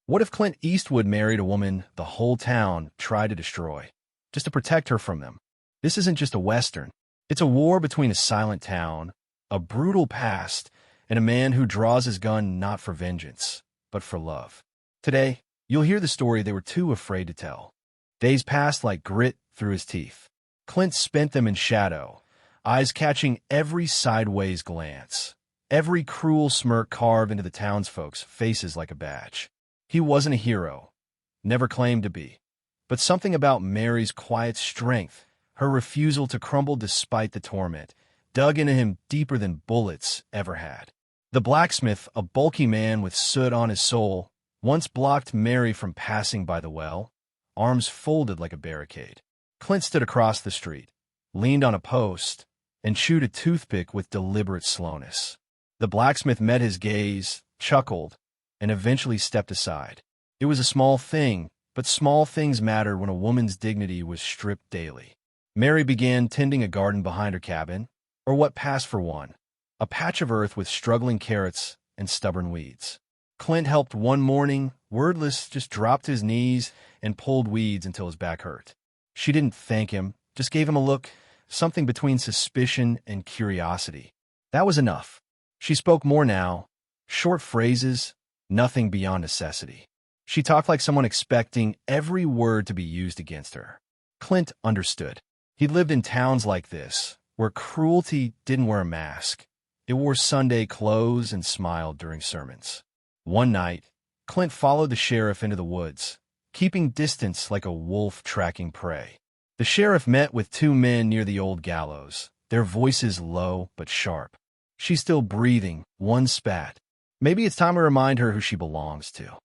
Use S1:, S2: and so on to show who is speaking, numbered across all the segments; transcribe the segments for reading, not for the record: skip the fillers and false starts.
S1: What if Clint Eastwood married a woman the whole town tried to destroy, just to protect her from them? This isn't just a Western. It's a war between a silent town, a brutal past, and a man who draws his gun not for vengeance, but for love. Today, you'll hear the story they were too afraid to tell. Days passed like grit through his teeth. Clint spent them in shadow, eyes catching every sideways glance, every cruel smirk carved into the townsfolk's faces like a badge. He wasn't a hero, never claimed to be, but something about Mary's quiet strength, her refusal to crumble despite the torment, dug into him deeper than bullets ever had. The blacksmith, a bulky man with soot on his soul, once blocked Mary from passing by the well, arms folded like a barricade. Clint stood across the street, leaned on a post, and chewed a toothpick with deliberate slowness. The blacksmith met his gaze, chuckled, and eventually stepped aside. It was a small thing, but small things mattered when a woman's dignity was stripped daily. Mary began tending a garden behind her cabin, or what passed for one, a patch of earth with struggling carrots and stubborn weeds. Clint helped one morning, wordless, just dropped to his knees and pulled weeds until his back hurt. She didn't thank him, just gave him a look, something between suspicion and curiosity. That was enough. She spoke more now, short phrases, nothing beyond necessity. She talked like someone expecting every word to be used against her. Clint understood. He lived in towns like this, where cruelty didn't wear a mask. It wore Sunday clothes and smiled during sermons. One night, Clint followed the sheriff into the woods, keeping distance like a wolf tracking prey. The sheriff met with two men near the old gallows, their voices low but sharp. She's still breathing, one spat. Maybe it's time to remind her who she belongs to.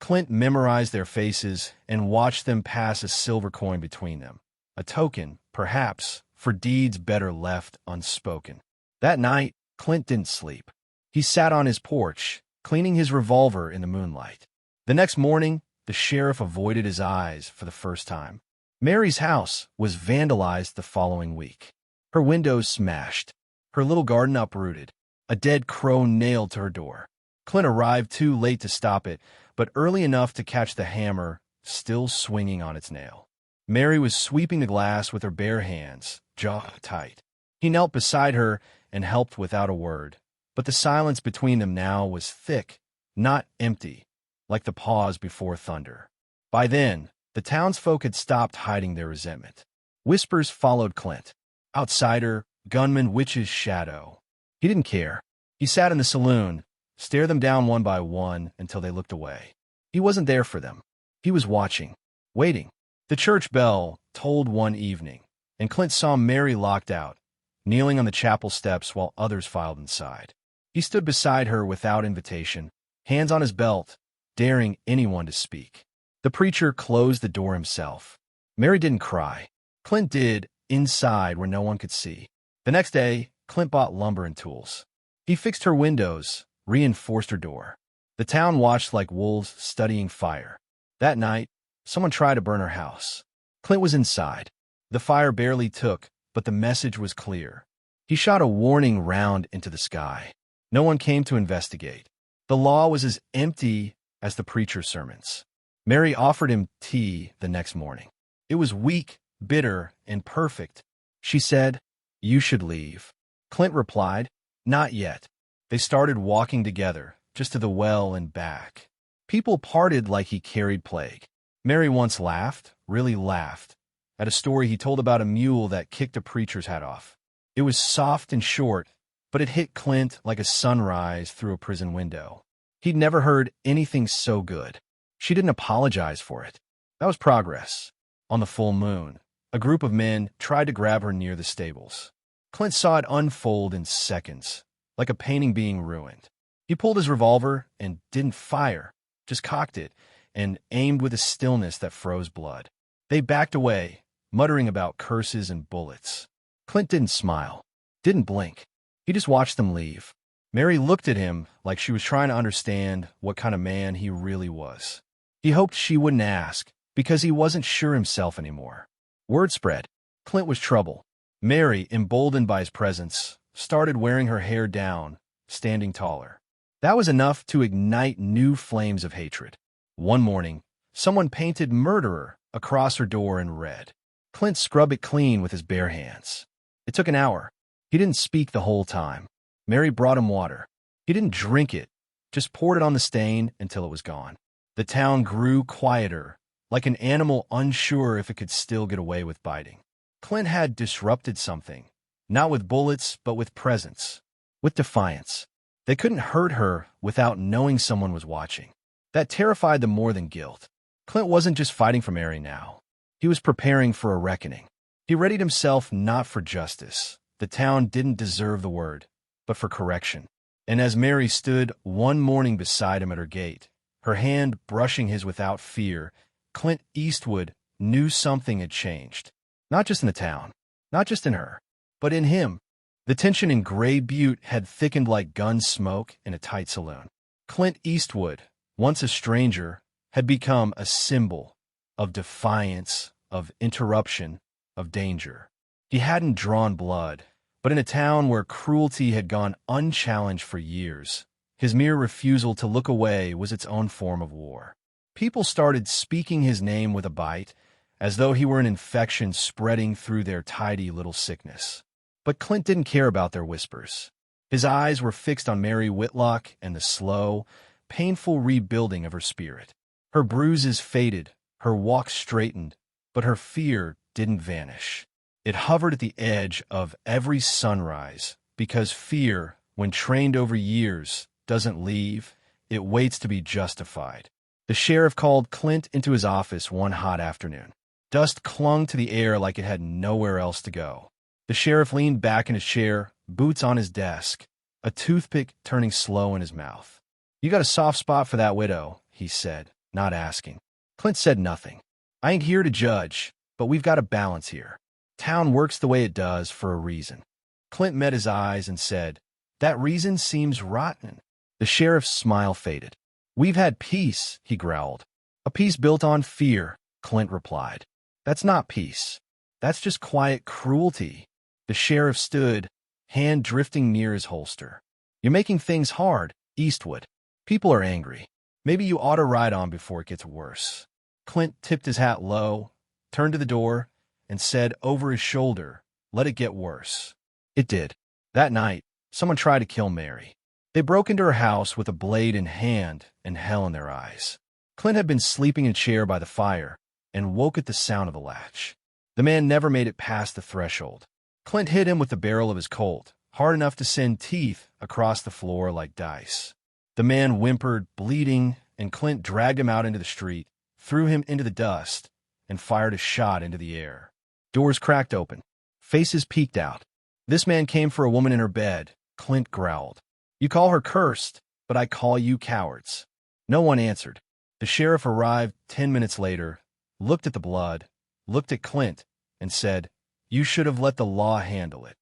S1: Clint memorized their faces and watched them pass a silver coin between them, a token, perhaps, for deeds better left unspoken. That night, Clint didn't sleep. He sat on his porch, cleaning his revolver in the moonlight. The next morning, the sheriff avoided his eyes for the first time. Mary's house was vandalized the following week. Her windows smashed, her little garden uprooted, a dead crow nailed to her door. Clint arrived too late to stop it, but early enough to catch the hammer still swinging on its nail. Mary was sweeping the glass with her bare hands, jaw tight. He knelt beside her and helped without a word, but the silence between them now was thick, not empty, like the pause before thunder. By then, the townsfolk had stopped hiding their resentment. Whispers followed Clint. Outsider, gunman, witch's shadow. He didn't care. He sat in the saloon, stared them down one by one until they looked away. He wasn't there for them. He was watching, waiting. The church bell tolled one evening, and Clint saw Mary locked out, kneeling on the chapel steps while others filed inside. He stood beside her without invitation, hands on his belt, daring anyone to speak. The preacher closed the door himself. Mary didn't cry. Clint did, inside where no one could see. The next day, Clint bought lumber and tools. He fixed her windows, reinforced her door. The town watched like wolves studying fire. That night, someone tried to burn her house. Clint was inside. The fire barely took, but the message was clear. He shot a warning round into the sky. No one came to investigate. The law was as empty as the preacher's sermons. Mary offered him tea the next morning. It was weak, bitter, and perfect. She said, "You should leave." Clint replied, "Not yet." They started walking together, just to the well and back. People parted like he carried plague. Mary once laughed, really laughed, at a story he told about a mule that kicked a preacher's hat off. It was soft and short, but it hit Clint like a sunrise through a prison window. He'd never heard anything so good. She didn't apologize for it. That was progress. On the full moon, a group of men tried to grab her near the stables. Clint saw it unfold in seconds, like a painting being ruined. He pulled his revolver and didn't fire, just cocked it and aimed with a stillness that froze blood. They backed away, muttering about curses and bullets. Clint didn't smile, didn't blink. He just watched them leave. Mary looked at him like she was trying to understand what kind of man he really was. He hoped she wouldn't ask, because he wasn't sure himself anymore. Word spread. Clint was trouble. Mary, emboldened by his presence, started wearing her hair down, standing taller. That was enough to ignite new flames of hatred. One morning, someone painted "murderer" across her door in red. Clint scrubbed it clean with his bare hands. It took an hour. He didn't speak the whole time. Mary brought him water. He didn't drink it, just poured it on the stain until it was gone. The town grew quieter, like an animal unsure if it could still get away with biting. Clint had disrupted something, not with bullets, but with presence, with defiance. They couldn't hurt her without knowing someone was watching. That terrified them more than guilt. Clint wasn't just fighting for Mary now. He was preparing for a reckoning. He readied himself not for justice. The town didn't deserve the word, but for correction. And as Mary stood one morning beside him at her gate, her hand brushing his without fear, Clint Eastwood knew something had changed. Not just in the town, not just in her, but in him. The tension in Gray Butte had thickened like gun smoke in a tight saloon. Clint Eastwood, once a stranger, had become a symbol of defiance, of interruption, of danger. He hadn't drawn blood, but in a town where cruelty had gone unchallenged for years, his mere refusal to look away was its own form of war. People started speaking his name with a bite, as though he were an infection spreading through their tidy little sickness. But Clint didn't care about their whispers. His eyes were fixed on Mary Whitlock and the slow, painful rebuilding of her spirit. Her bruises faded, her walk straightened, but her fear didn't vanish. It hovered at the edge of every sunrise, because fear, when trained over years, doesn't leave, it waits to be justified. The sheriff called Clint into his office one hot afternoon. Dust clung to the air like it had nowhere else to go. The sheriff leaned back in his chair, boots on his desk, a toothpick turning slow in his mouth. "You got a soft spot for that widow," he said, not asking. Clint said nothing. "I ain't here to judge, but we've got a balance here. Town works the way it does for a reason." Clint met his eyes and said, "That reason seems rotten." The sheriff's smile faded. "We've had peace," he growled. "A peace built on fear," Clint replied. "That's not peace. That's just quiet cruelty." The sheriff stood, hand drifting near his holster. "You're making things hard, Eastwood. People are angry. Maybe you ought to ride on before it gets worse." Clint tipped his hat low, turned to the door, and said over his shoulder, "Let it get worse." It did. That night, someone tried to kill Mary. They broke into her house with a blade in hand and hell in their eyes. Clint had been sleeping in a chair by the fire and woke at the sound of the latch. The man never made it past the threshold. Clint hit him with the barrel of his Colt, hard enough to send teeth across the floor like dice. The man whimpered, bleeding, and Clint dragged him out into the street, threw him into the dust, and fired a shot into the air. Doors cracked open. Faces peeked out. "This man came for a woman in her bed," Clint growled. "You call her cursed, but I call you cowards." No one answered. The sheriff arrived 10 minutes later, looked at the blood, looked at Clint, and said, "You should have let the law handle it."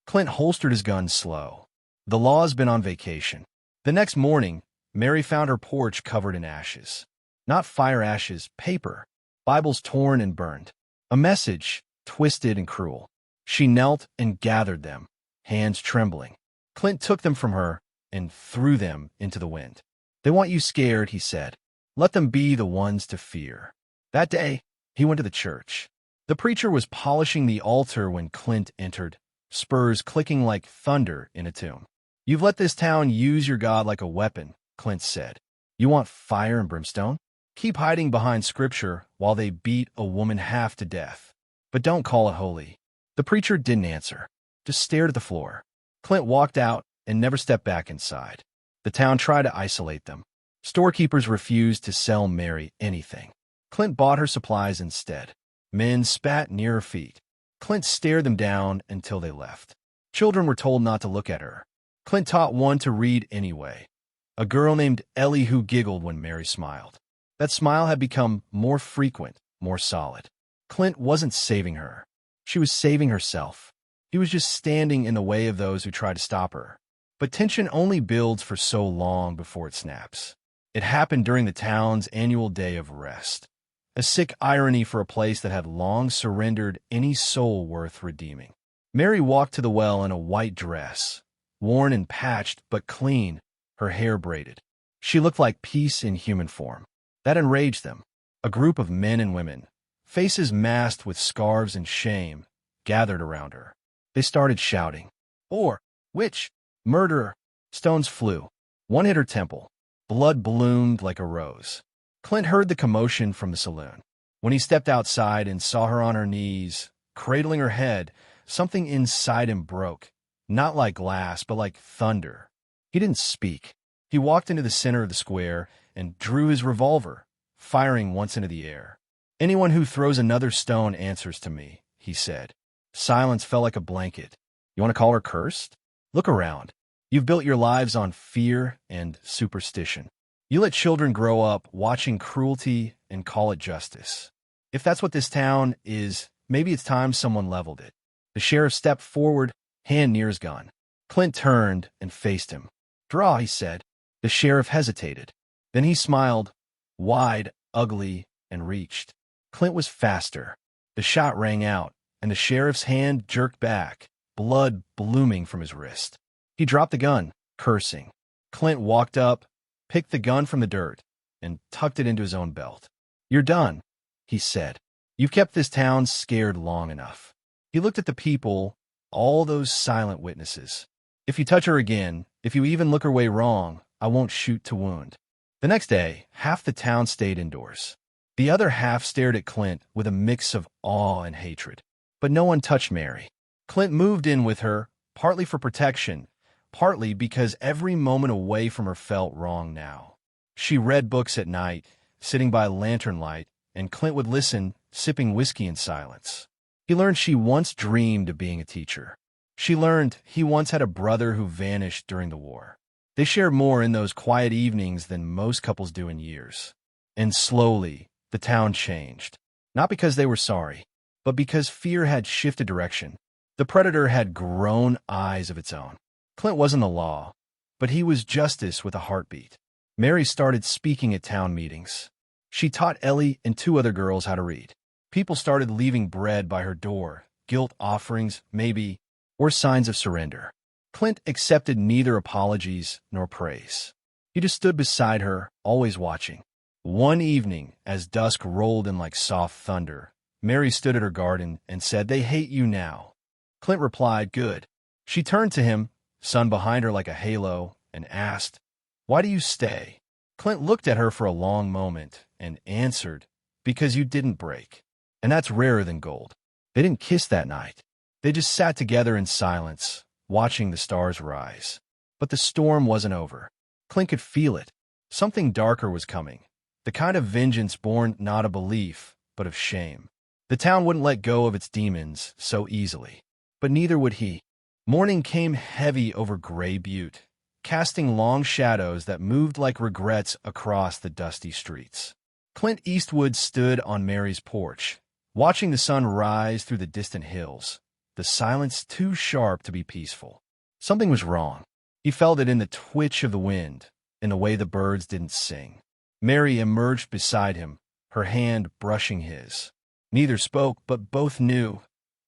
S1: Clint holstered his gun slow. The law's been on vacation. The next morning, Mary found her porch covered in ashes. Not fire ashes, paper. Bibles torn and burned. A message, twisted and cruel. She knelt and gathered them, hands trembling. Clint took them from her and threw them into the wind. "They want you scared," he said. "Let them be the ones to fear." That day, he went to the church. The preacher was polishing the altar when Clint entered, spurs clicking like thunder in a tomb. "You've let this town use your God like a weapon," Clint said. "You want fire and brimstone? Keep hiding behind Scripture while they beat a woman half to death. But don't call it holy." The preacher didn't answer, just stared at the floor. Clint walked out and never stepped back inside. The town tried to isolate them. Storekeepers refused to sell Mary anything. Clint bought her supplies instead. Men spat near her feet. Clint stared them down until they left. Children were told not to look at her. Clint taught one to read anyway. A girl named Ellie who giggled when Mary smiled. That smile had become more frequent, more solid. Clint wasn't saving her. She was saving herself. He was just standing in the way of those who try to stop her. But tension only builds for so long before it snaps. It happened during the town's annual day of rest. A sick irony for a place that had long surrendered any soul worth redeeming. Mary walked to the well in a white dress, worn and patched but clean, her hair braided. She looked like peace in human form. That enraged them. A group of men and women, faces masked with scarves and shame, gathered around her. They started shouting, "Or, witch, murderer!" Stones flew. One hit her temple. Blood bloomed like a rose. Clint heard the commotion from the saloon. When he stepped outside and saw her on her knees, cradling her head, something inside him broke. Not like glass, but like thunder. He didn't speak. He walked into the center of the square and drew his revolver, firing once into the air. "Anyone who throws another stone answers to me," he said. Silence fell like a blanket. "You want to call her cursed? Look around. You've built your lives on fear and superstition. You let children grow up watching cruelty and call it justice. If that's what this town is, maybe it's time someone leveled it." The sheriff stepped forward, hand near his gun. Clint turned and faced him. "Draw," he said. The sheriff hesitated. Then he smiled, wide, ugly, and reached. Clint was faster. The shot rang out, and the sheriff's hand jerked back, blood blooming from his wrist. He dropped the gun, cursing. Clint walked up, picked the gun from the dirt, and tucked it into his own belt. "You're done," he said. "You've kept this town scared long enough." He looked at the people, all those silent witnesses. "If you touch her again, if you even look her way wrong, I won't shoot to wound." The next day, half the town stayed indoors. The other half stared at Clint with a mix of awe and hatred. But no one touched Mary. Clint moved in with her, partly for protection, partly because every moment away from her felt wrong now. She read books at night, sitting by lantern light, and Clint would listen, sipping whiskey in silence. He learned she once dreamed of being a teacher. She learned he once had a brother who vanished during the war. They shared more in those quiet evenings than most couples do in years. And slowly, the town changed. Not because they were sorry, but because fear had shifted direction. The predator had grown eyes of its own. Clint wasn't the law, but he was justice with a heartbeat. Mary started speaking at town meetings. She taught Ellie and 2 other girls how to read. People started leaving bread by her door, guilt offerings, maybe, or signs of surrender. Clint accepted neither apologies nor praise. He just stood beside her, always watching. One evening, as dusk rolled in like soft thunder, Mary stood at her garden and said, "They hate you now." Clint replied, "Good." She turned to him, sun behind her like a halo, and asked, "Why do you stay?" Clint looked at her for a long moment and answered, "Because you didn't break." And that's rarer than gold. They didn't kiss that night. They just sat together in silence, watching the stars rise. But the storm wasn't over. Clint could feel it. Something darker was coming. The kind of vengeance born not of belief, but of shame. The town wouldn't let go of its demons so easily. But neither would he. Morning came heavy over Gray Butte, casting long shadows that moved like regrets across the dusty streets. Clint Eastwood stood on Mary's porch, watching the sun rise through the distant hills, the silence too sharp to be peaceful. Something was wrong. He felt it in the twitch of the wind, in the way the birds didn't sing. Mary emerged beside him, her hand brushing his. Neither spoke, but both knew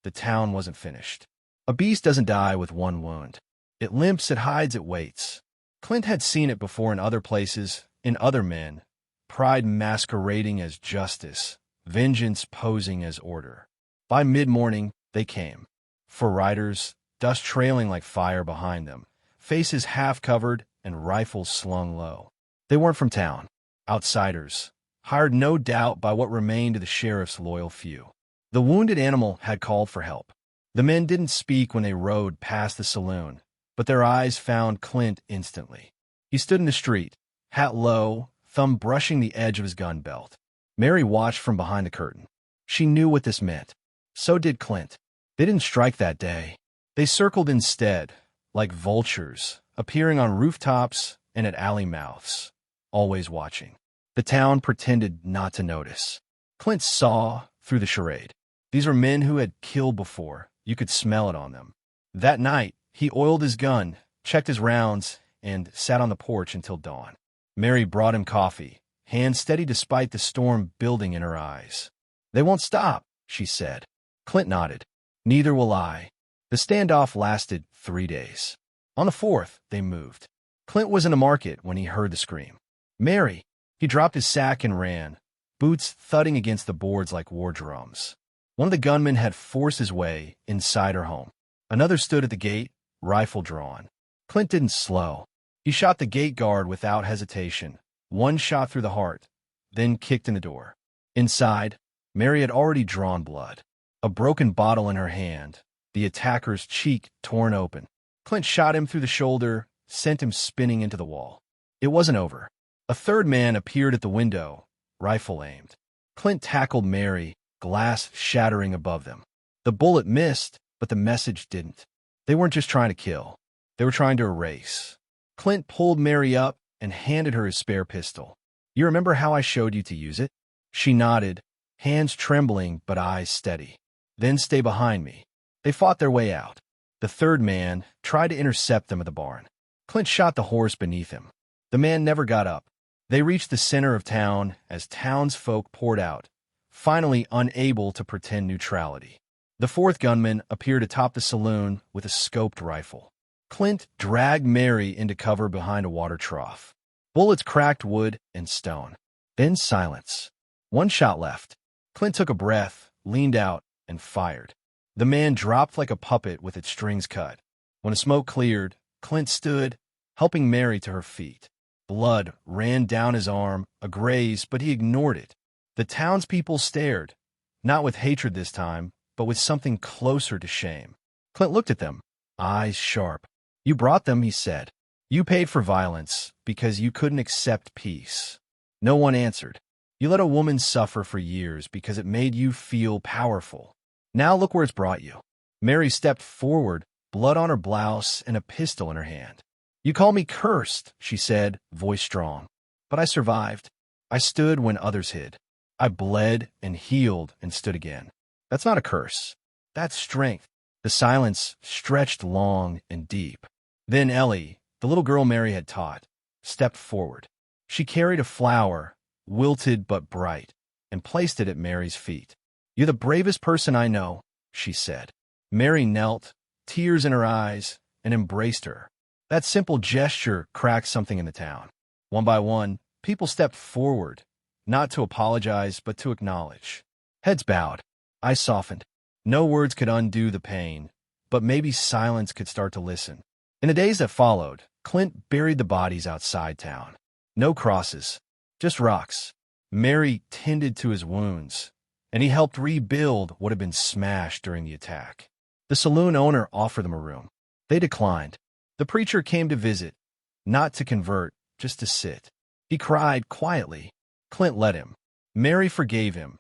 S1: the town wasn't finished. A beast doesn't die with one wound. It limps, it hides, it waits. Clint had seen it before in other places, in other men, pride masquerading as justice, vengeance posing as order. By mid-morning, they came. 4 riders, dust trailing like fire behind them, faces half-covered and rifles slung low. They weren't from town. Outsiders, hired no doubt by what remained of the sheriff's loyal few. The wounded animal had called for help. The men didn't speak when they rode past the saloon, but their eyes found Clint instantly. He stood in the street, hat low, thumb brushing the edge of his gun belt. Mary watched from behind the curtain. She knew what this meant. So did Clint. They didn't strike that day. They circled instead, like vultures, appearing on rooftops and at alley mouths, always watching. The town pretended not to notice. Clint saw through the charade. These were men who had killed before. You could smell it on them. That night, he oiled his gun, checked his rounds, and sat on the porch until dawn. Mary brought him coffee, hands steady despite the storm building in her eyes. "They won't stop," she said. Clint nodded. "Neither will I." The standoff lasted 3 days. On the 4th, they moved. Clint was in the market when he heard the scream. "Mary!" He dropped his sack and ran, boots thudding against the boards like war drums. One of the gunmen had forced his way inside her home. Another stood at the gate, rifle drawn. Clint didn't slow. He shot the gate guard without hesitation, one shot through the heart, then kicked in the door. Inside, Mary had already drawn blood, a broken bottle in her hand, the attacker's cheek torn open. Clint shot him through the shoulder, sent him spinning into the wall. It wasn't over. A third man appeared at the window, rifle aimed. Clint tackled Mary, glass shattering above them. The bullet missed, but the message didn't. They weren't just trying to kill. They were trying to erase. Clint pulled Mary up and handed her his spare pistol. You remember how I showed you to use it? She nodded, hands trembling but eyes steady. Then stay behind me. They fought their way out. The third man tried to intercept them at the barn. Clint shot the horse beneath him. The man never got up. They reached the center of town as townsfolk poured out, finally unable to pretend neutrality. The fourth gunman appeared atop the saloon with a scoped rifle. Clint dragged Mary into cover behind a water trough. Bullets cracked wood and stone. Then silence. One shot left. Clint took a breath, leaned out, and fired. The man dropped like a puppet with its strings cut. When the smoke cleared, Clint stood, helping Mary to her feet. Blood ran down his arm, a graze, but he ignored it. The townspeople stared, not with hatred this time, but with something closer to shame. Clint looked at them, eyes sharp. You brought them, he said. You paid for violence because you couldn't accept peace. No one answered. You let a woman suffer for years because it made you feel powerful. Now look where it's brought you. Mary stepped forward, blood on her blouse and a pistol in her hand. You call me cursed, she said, voice strong. But I survived. I stood when others hid. I bled and healed and stood again. That's not a curse. That's strength. The silence stretched long and deep. Then Ellie, the little girl Mary had taught, stepped forward. She carried a flower, wilted but bright, and placed it at Mary's feet. You're the bravest person I know, she said. Mary knelt, tears in her eyes, and embraced her. That simple gesture cracked something in the town. One by one, people stepped forward, not to apologize, but to acknowledge. Heads bowed. Eyes softened. No words could undo the pain, but maybe silence could start to listen. In the days that followed, Clint buried the bodies outside town. No crosses, just rocks. Mary tended to his wounds, and he helped rebuild what had been smashed during the attack. The saloon owner offered them a room. They declined. The preacher came to visit, not to convert, just to sit. He cried quietly. Clint let him. Mary forgave him,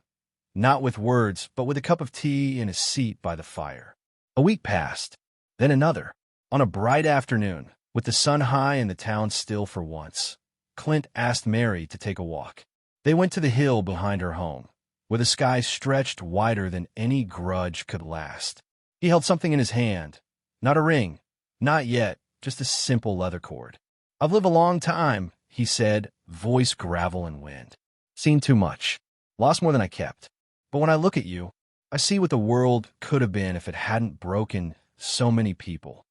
S1: not with words, but with a cup of tea and a seat by the fire. A week passed, then another. On a bright afternoon, with the sun high and the town still for once, Clint asked Mary to take a walk. They went to the hill behind her home, where the sky stretched wider than any grudge could last. He held something in his hand. Not a ring. Not yet, just a simple leather cord. I've lived a long time, he said, voice gravel and wind. Seen too much. Lost more than I kept. But when I look at you, I see what the world could have been if it hadn't broken so many people.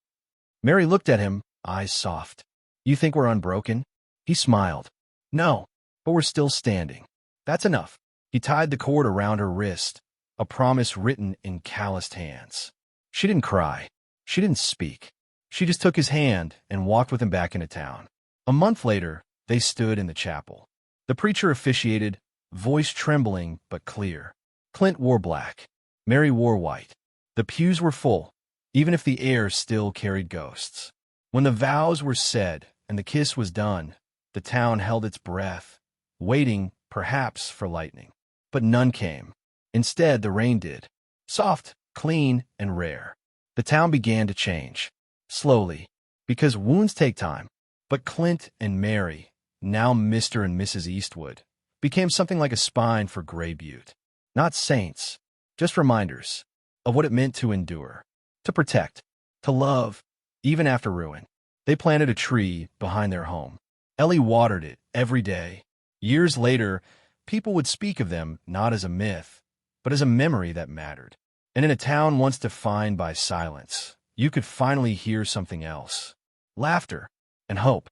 S1: Mary looked at him, eyes soft. You think we're unbroken? He smiled. No, but we're still standing. That's enough. He tied the cord around her wrist, a promise written in calloused hands. She didn't cry. She didn't speak. She just took his hand and walked with him back into town. A month later, they stood in the chapel. The preacher officiated, voice trembling but clear. Clint wore black. Mary wore white. The pews were full, even if the air still carried ghosts. When the vows were said and the kiss was done, the town held its breath, waiting, perhaps, for lightning. But none came. Instead, the rain did. Soft, clean, and rare. The town began to change. Slowly, because wounds take time. But Clint and Mary, now Mr. and Mrs. Eastwood, became something like a spine for Gray Butte. Not saints, just reminders of what it meant to endure, to protect, to love, even after ruin. They planted a tree behind their home. Ellie watered it every day. Years later, people would speak of them not as a myth, but as a memory that mattered. And in a town once defined by silence, you could finally hear something else. Laughter and hope.